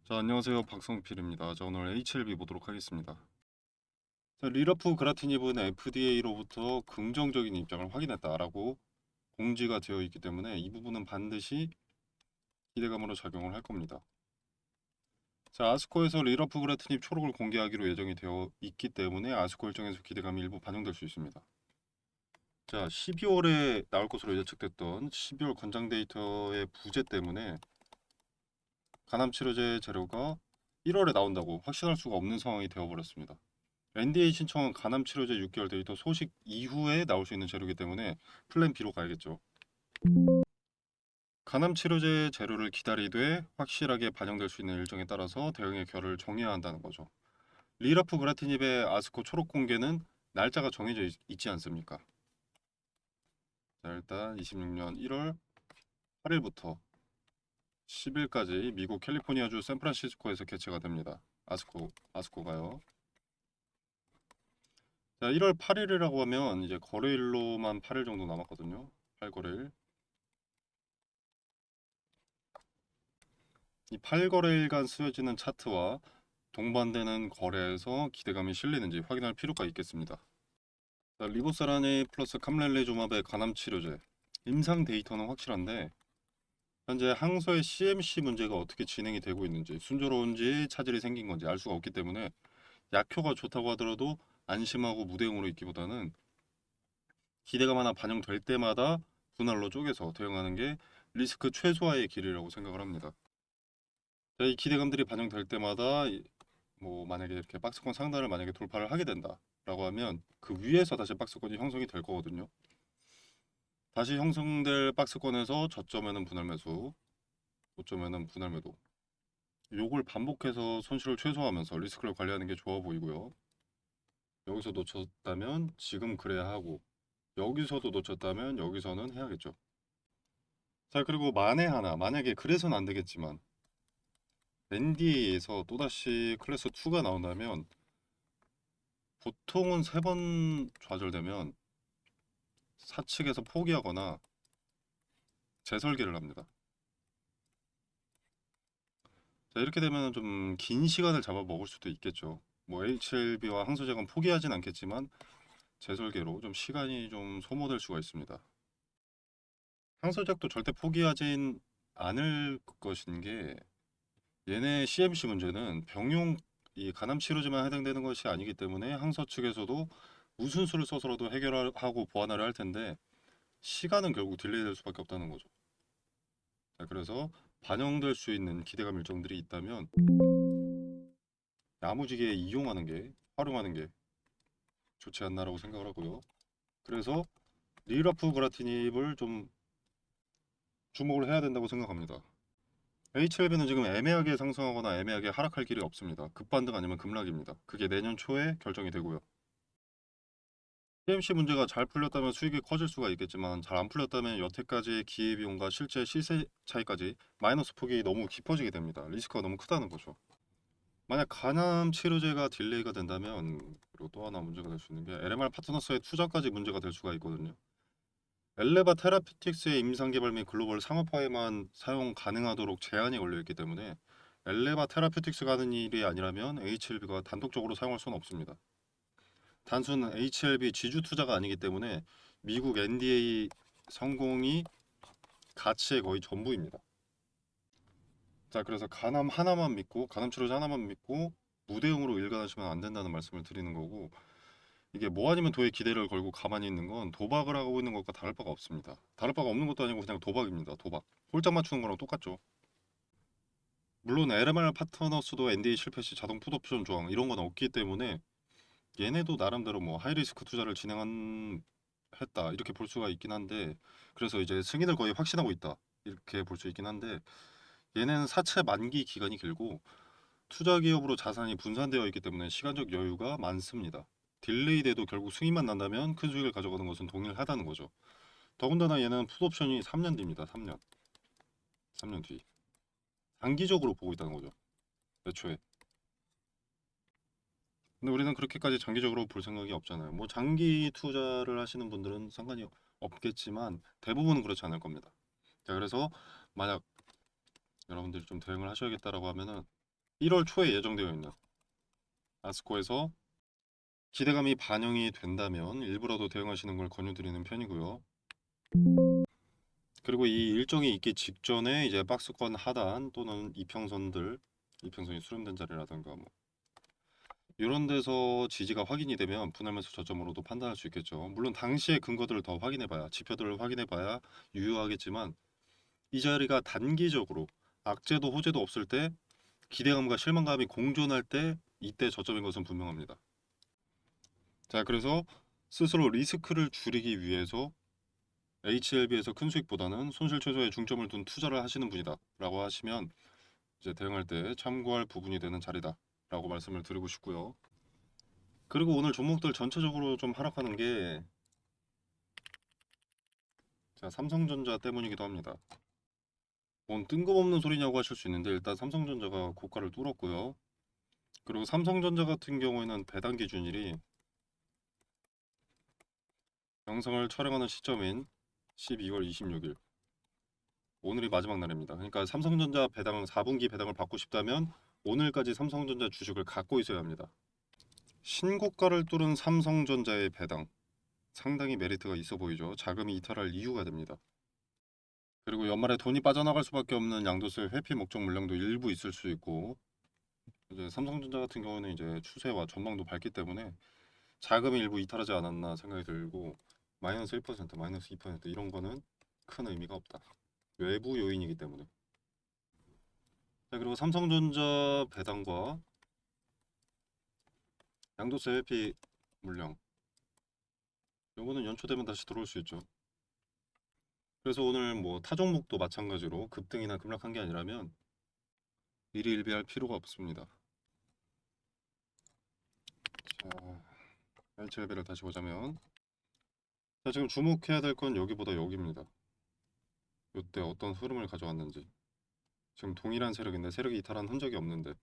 자, 안녕하세요. 박성필입니다. 자, 오늘 HLB 보도록 하겠습니다. 자, 리러프 그라티니브는 FDA로부터 긍정적인 입장을 확인했다라고 공지가 되어 있기 때문에 이 부분은 반드시 기대감으로 작용을 할 겁니다. 자, 아스코에서 리러프 그라티닙 초록을 공개하기로 예정이 되어 있기 때문에 아스코 일정에서 기대감이 일부 반영될 수 있습니다. 자, 12월에 나올 것으로 예측됐던 12월 권장 데이터의 부재 때문에 간암 치료제 재료가 1월에 나온다고 확신할 수가 없는 상황이 되어버렸습니다. NDA 신청은 간암 치료제 6개월 데이터 소식 이후에 나올 수 있는 재료이기 때문에 플랜 B로 가야겠죠. 간암 치료제 재료를 기다리되 확실하게 반영될 수 있는 일정에 따라서 대응의 결을 정해야 한다는 거죠. 리라프 그라티닙의 아스코 초록 공개는 날짜가 정해져 있지 않습니까? 자, 일단 26년 1월 8일부터 10일까지 미국 캘리포니아주 샌프란시스코에서 개최가 됩니다. 아스코가요. 자, 1월 8일이라고 하면 이제 거래일로만 8일 정도 남았거든요. 8거래일. 이 8거래일간 쓰여지는 차트와 동반되는 거래에서 기대감이 실리는지 확인할 필요가 있겠습니다. 자, 리보사라니 플러스 캄렐레조맙의 간암 치료제 임상 데이터는 확실한데 현재 항소의 CMC 문제가 어떻게 진행이 되고 있는지 순조로운지 차질이 생긴 건지 알 수가 없기 때문에 약효가 좋다고 하더라도 안심하고 무대응으로 있기보다는 기대감 하나 반영될 때마다 분할로 쪼개서 대응하는 게 리스크 최소화의 길이라고 생각을 합니다. 자, 이 기대감들이 반영될 때마다 뭐 만약에 이렇게 박스권 상단을 만약에 돌파를 하게 된다라고 하면 그 위에서 다시 박스권이 형성이 될 거거든요. 다시 형성될 박스권에서 저점에는 분할 매수, 고점에는 분할 매도. 요걸 반복해서 손실을 최소화하면서 리스크를 관리하는 게 좋아 보이고요. 여기서 놓쳤다면 지금 그래야 하고 여기서도 놓쳤다면 여기서는 해야겠죠. 자, 그리고 만에 하나 만약에 그래서는 안 되겠지만 NDA에서 또다시 클래스 2가 나온다면 보통은 3번 좌절되면 사측에서 포기하거나 재설계를 합니다. 자, 이렇게 되면 좀 긴 시간을 잡아 먹을 수도 있겠죠. 뭐 HLB와 항소작은 포기하진 않겠지만 재설계로 좀 시간이 좀 소모될 수가 있습니다. 항소작도 절대 포기하진 않을 것인 게 얘네 CMC 문제는 병용 이 간암 치료제만 해당되는 것이 아니기 때문에 항소 측에서도 무슨 수를 써서라도 해결하고 보완을 할 텐데 시간은 결국 딜레이 될 수밖에 없다는 거죠. 자, 그래서 반영될 수 있는 기대감 일정들이 있다면 야무지게 이용하는 게 활용하는 게 좋지 않나라고 생각을 하고요. 그래서 리라프 그라티닙을 좀 주목을 해야 된다고 생각합니다. HLB는 지금 애매하게 상승하거나 애매하게 하락할 길이 없습니다. 급반등 아니면 급락입니다. 그게 내년 초에 결정이 되고요. PMC 문제가 잘 풀렸다면 수익이 커질 수가 있겠지만 잘 안 풀렸다면 여태까지의 기회비용과 실제 시세 차이까지 마이너스 폭이 너무 깊어지게 됩니다. 리스크가 너무 크다는 거죠. 만약 간암 치료제가 딜레이가 된다면 그리고 또 하나 문제가 될 수 있는 게 LMR 파트너스의 투자까지 문제가 될 수가 있거든요. 엘레바 테라피틱스의 임상 개발 및 글로벌 상업화에만 사용 가능하도록 제한이 걸려 있기 때문에 엘레바 테라피틱스가 하는 일이 아니라면 HLB가 단독적으로 사용할 수는 없습니다. 단순 HLB 지주 투자가 아니기 때문에 미국 NDA 성공이 가치의 거의 전부입니다. 자, 그래서 간암 하나만 믿고 간암 치료제 하나만 믿고 무대응으로 일관하시면 안 된다는 말씀을 드리는 거고 이게 뭐 아니면 도에 기대를 걸고 가만히 있는 건 도박을 하고 있는 것과 다를 바가 없습니다. 다를 바가 없는 것도 아니고 그냥 도박입니다. 도박. 홀짝 맞추는 거랑 똑같죠. 물론 LMR 파트너스도 NDA 실패 시 자동 풋옵션 조항 이런 건 없기 때문에 얘네도 나름대로 뭐 하이리스크 투자를 진행한 했다 이렇게 볼 수가 있긴 한데 그래서 이제 승인을 거의 확신하고 있다 이렇게 볼 수 있긴 한데 얘네는 사채 만기 기간이 길고 투자 기업으로 자산이 분산되어 있기 때문에 시간적 여유가 많습니다. 딜레이 돼도 결국 승인만 난다면 큰 수익을 가져가는 것은 동일하다는 거죠. 더군다나 얘는 풋옵션이 3년 뒤입니다. 3년. 3년 뒤. 장기적으로 보고 있다는 거죠. 애초에. 근데 우리는 그렇게까지 장기적으로 볼 생각이 없잖아요. 뭐 장기 투자를 하시는 분들은 상관이 없겠지만 대부분은 그렇지 않을 겁니다. 자, 그래서 만약 여러분들이 좀 대응을 하셔야겠다라고 하면은 1월 초에 예정되어 있는 아스코에서 기대감이 반영이 된다면 일부라도 대응하시는 걸 권유드리는 편이고요. 그리고 이 일정이 있기 직전에 이제 박스권 하단 또는 이평선이 수렴된 자리라든가 뭐 이런 데서 지지가 확인이 되면 분할 매수 저점으로도 판단할 수 있겠죠. 물론 당시의 근거들을 더 확인해봐야, 지표들을 확인해봐야 유효하겠지만 이 자리가 단기적으로 악재도 호재도 없을 때 기대감과 실망감이 공존할 때 이때 저점인 것은 분명합니다. 자, 그래서 스스로 리스크를 줄이기 위해서 HLB에서 큰 수익보다는 손실 최소에 중점을 둔 투자를 하시는 분이다 라고 하시면 이제 대응할 때 참고할 부분이 되는 자리다 라고 말씀을 드리고 싶고요. 그리고 오늘 종목들 전체적으로 좀 하락하는 게 자, 삼성전자 때문이기도 합니다. 뭔 뜬금없는 소리냐고 하실 수 있는데 일단 삼성전자가 고가를 뚫었고요. 그리고 삼성전자 같은 경우에는 배당 기준일이 영상을 촬영하는 시점인 12월 26일 오늘이 마지막 날입니다. 그러니까 삼성전자 배당 4분기 배당을 받고 싶다면 오늘까지 삼성전자 주식을 갖고 있어야 합니다. 신고가를 뚫은 삼성전자의 배당 상당히 메리트가 있어 보이죠. 자금이 이탈할 이유가 됩니다. 그리고 연말에 돈이 빠져나갈 수밖에 없는 양도세 회피 목적 물량도 일부 있을 수 있고 이제 삼성전자 같은 경우는 이제 추세와 전망도 밝기 때문에 자금이 일부 이탈하지 않았나 생각이 들고 마이너스 1%, 마이너스 2% 이런 거는 큰 의미가 없다. 외부 요인이기 때문에. 자, 그리고 삼성전자 배당과 양도세 회피 물량 요거는 연초되면 다시 들어올 수 있죠. 그래서 오늘 뭐 타 종목도 마찬가지로 급등이나 급락한 게 아니라면 미리 일비할 필요가 없습니다. 자, HLB를 다시 보자면 자, 지금 주목해야 될 건 여기보다 여기입니다. 이때 어떤 흐름을 가져왔는지. 지금 동일한 세력인데 세력이 이탈한 흔적이 없는데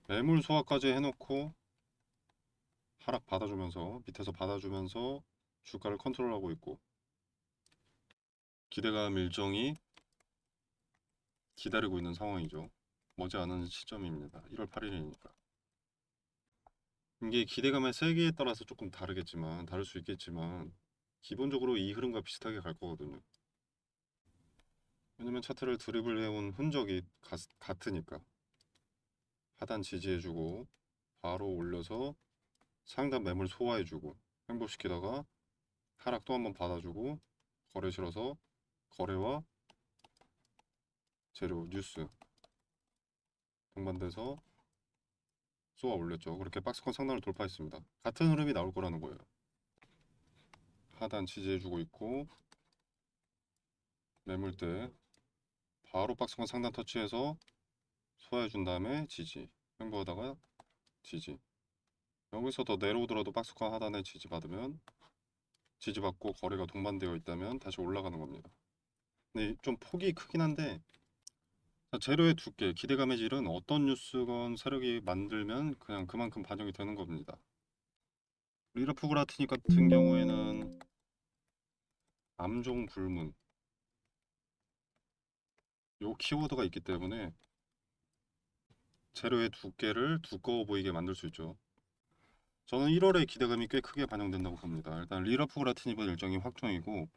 매물 소화까지 해놓고 하락 받아주면서 밑에서 받아주면서 주가를 컨트롤하고 있고 기대감 일정이 기다리고 있는 상황이죠. 머지않은 시점입니다. 1월 8일이니까. 이게 기대감의 세기에 따라서 조금 다를 수 있겠지만 기본적으로 이 흐름과 비슷하게 갈 거거든요. 왜냐면 차트를 드리블 해온 흔적이 같으니까 하단 지지해주고 바로 올려서 상단 매물 소화해주고 횡보시키다가 하락 또 한번 받아주고 거래 실어서 거래와 재료 뉴스 동반돼서 쏘아 올렸죠. 그렇게 박스권 상단을 돌파했습니다. 같은 흐름이 나올 거라는 거예요. 하단 지지해주고 있고 매물대 바로 박스권 상단 터치해서 소화해준 다음에 지지 횡보하다가 지지 여기서 더 내려오더라도 박스권 하단에 지지받으면 지지받고 거래가 동반되어 있다면 다시 올라가는 겁니다. 근데 좀 폭이 크긴 한데 재료의 두께, 기대감의 질은 어떤 뉴스건 세력이 만들면 그냥 그만큼 반영이 되는 겁니다. 리라프그라트닉 같은 경우에는 암종 불문 요 키워드가 있기 때문에 재료의 두께를 두꺼워 보이게 만들 수 있죠. 저는 1월에 기대감이 꽤 크게 반영된다고 봅니다. 일단 리라프그라트닉은 일정이 확정이고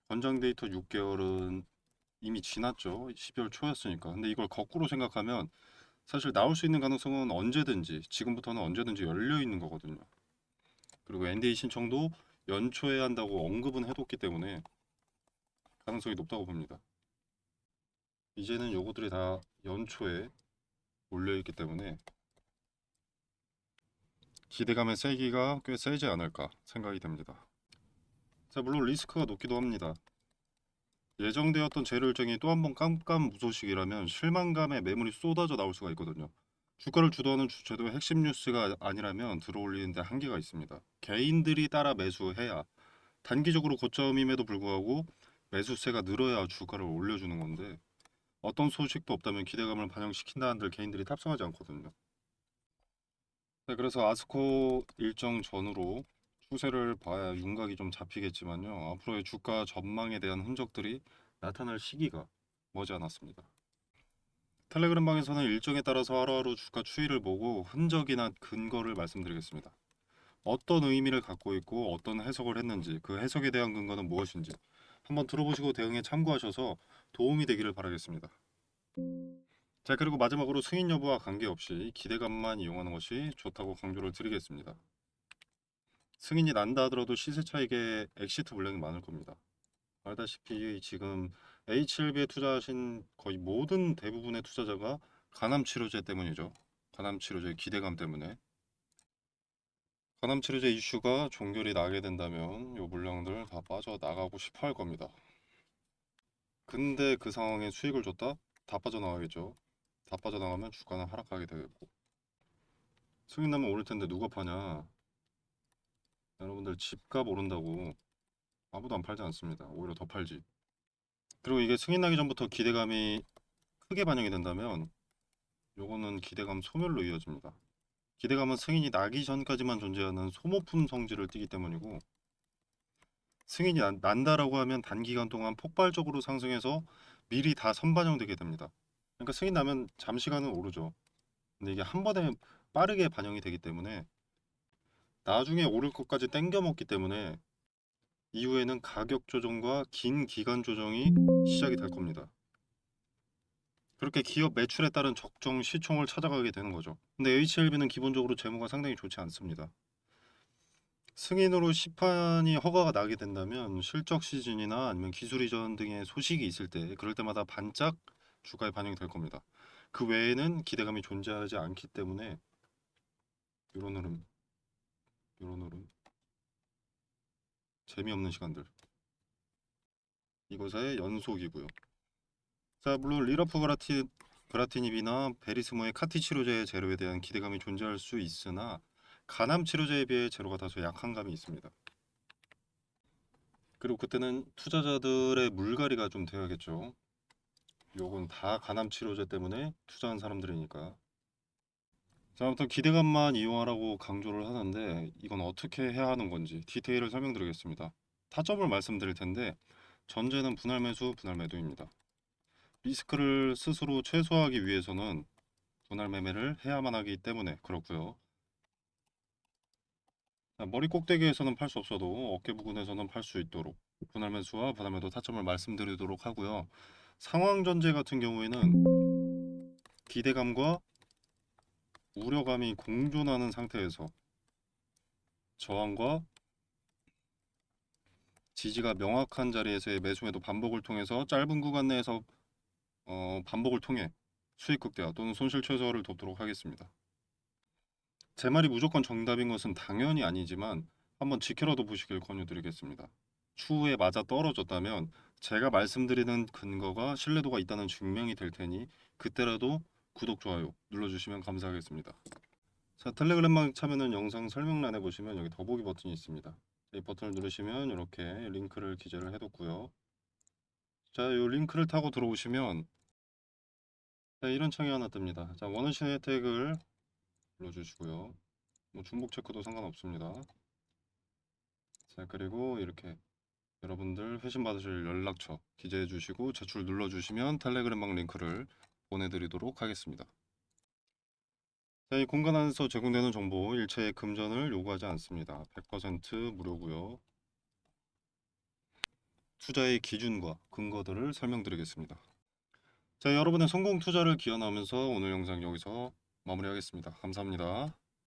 권장 데이터 6개월은 이미 지났죠. 12월 초였으니까. 근데 이걸 거꾸로 생각하면 사실 나올 수 있는 가능성은 언제든지 지금부터는 언제든지 열려 있는 거거든요. 그리고 NDA 신청도 연초에 한다고 언급은 해뒀기 때문에 가능성이 높다고 봅니다. 이제는 요거들이 다 연초에 몰려있기 때문에 기대감의 세기가 꽤 세지 않을까 생각이 됩니다. 자, 물론 리스크가 높기도 합니다. 예정되었던 재료 일정이 또 한 번 깜깜무소식이라면 실망감에 매물이 쏟아져 나올 수가 있거든요. 주가를 주도하는 주체도 핵심 뉴스가 아니라면 들어올리는데 한계가 있습니다. 개인들이 따라 매수해야 단기적으로 고점임에도 불구하고 매수세가 늘어야 주가를 올려주는 건데 어떤 소식도 없다면 기대감을 반영시킨다 한들 개인들이 탑승하지 않거든요. 네, 그래서 아스코 일정 전후로 추세를 봐야 윤곽이 좀 잡히겠지만요. 앞으로의 주가 전망에 대한 흔적들이 나타날 시기가 머지않았습니다. 텔레그램 방에서는 일정에 따라서 하루하루 주가 추이를 보고 흔적이나 근거를 말씀드리겠습니다. 어떤 의미를 갖고 있고 어떤 해석을 했는지, 그 해석에 대한 근거는 무엇인지 한번 들어보시고 대응에 참고하셔서 도움이 되기를 바라겠습니다. 자, 그리고 마지막으로 승인 여부와 관계없이 기대감만 이용하는 것이 좋다고 강조를 드리겠습니다. 승인이 난다 하더라도 시세 차익에 엑시트 물량이 많을 겁니다. 알다시피 지금 H7B에 투자하신 거의 모든 대부분의 투자자가 간암치료제 때문이죠. 간암치료제 기대감 때문에. 간암치료제 이슈가 종결이 나게 된다면 요 물량들 다 빠져나가고 싶어 할 겁니다. 근데 그 상황에 수익을 줬다? 다 빠져나가겠죠. 다 빠져나가면 주가는 하락하게 되겠고. 승인 나면 오를 텐데 누가 파냐? 여러분들 집값 오른다고 아무도 안 팔지 않습니다. 오히려 더 팔지. 그리고 이게 승인 나기 전부터 기대감이 크게 반영이 된다면 요거는 기대감 소멸로 이어집니다. 기대감은 승인이 나기 전까지만 존재하는 소모품 성질을 띠기 때문이고, 승인이 난다라고 하면 단기간 동안 폭발적으로 상승해서 미리 다 선반영되게 됩니다. 그러니까 승인 나면 잠시간은 오르죠. 근데 이게 한 번에 빠르게 반영이 되기 때문에 나중에 오를 것까지 땡겨 먹기 때문에 이후에는 가격 조정과 긴 기간 조정이 시작이 될 겁니다. 그렇게 기업 매출에 따른 적정 시총을 찾아가게 되는 거죠. 근데 HLB는 기본적으로 재무가 상당히 좋지 않습니다. 승인으로 시판이 허가가 나게 된다면 실적 시즌이나 아니면 기술 이전 등의 소식이 있을 때 그럴 때마다 반짝 주가에 반영이 될 겁니다. 그 외에는 기대감이 존재하지 않기 때문에 이런 흐름, 이런 흐름, 재미없는 시간들 이것의 연속이고요. 자, 물론 리러프 그라티닙이나 베리스모의 카티 치료제의 재료에 대한 기대감이 존재할 수 있으나 간암 치료제에 비해 재료가 다소 약한 감이 있습니다. 그리고 그때는 투자자들의 물갈이가 좀 돼야겠죠. 요건 다 간암 치료제 때문에 투자한 사람들이니까. 자, 아무튼 기대감만 이용하라고 강조를 하는데 이건 어떻게 해야 하는 건지 디테일을 설명드리겠습니다. 타점을 말씀드릴 텐데 전제는 분할 매수, 분할 매도입니다. 리스크를 스스로 최소화하기 위해서는 분할 매매를 해야만 하기 때문에 그렇고요. 자, 머리 꼭대기에서는 팔 수 없어도 어깨 부근에서는 팔 수 있도록 분할 매수와 분할 매도 타점을 말씀드리도록 하고요. 상황 전제 같은 경우에는 기대감과 우려감이 공존하는 상태에서 저항과 지지가 명확한 자리에서의 매수 매도 반복을 통해서 짧은 구간 내에서 반복을 통해 수익 극대화 또는 손실 최소화를 돕도록 하겠습니다. 제 말이 무조건 정답인 것은 당연히 아니지만 한번 지켜라도 보시길 권유드리겠습니다. 추후에 맞아 떨어졌다면 제가 말씀드리는 근거가 신뢰도가 있다는 증명이 될 테니 그때라도 구독, 좋아요 눌러주시면 감사하겠습니다. 자, 텔레그램방 참여는 영상 설명란에 보시면 여기 더보기 버튼이 있습니다. 이 버튼을 누르시면 이렇게 링크를 기재를 해뒀고요. 자, 이 링크를 타고 들어오시면 자, 이런 창이 하나 뜹니다. 자, 원하시는 혜택을 눌러주시고요. 뭐 중복 체크도 상관없습니다. 자, 그리고 이렇게 여러분들 회신 받으실 연락처 기재해 주시고 제출 눌러 주시면 텔레그램방 링크를 보내드리도록 하겠습니다. 자, 이 공간 안에서 제공되는 정보 일체의 금전을 요구하지 않습니다. 100% 무료고요. 투자의 기준과 근거들을 설명드리겠습니다. 자, 여러분의 성공 투자를 기원하면서 오늘 영상 여기서 마무리하겠습니다. 감사합니다.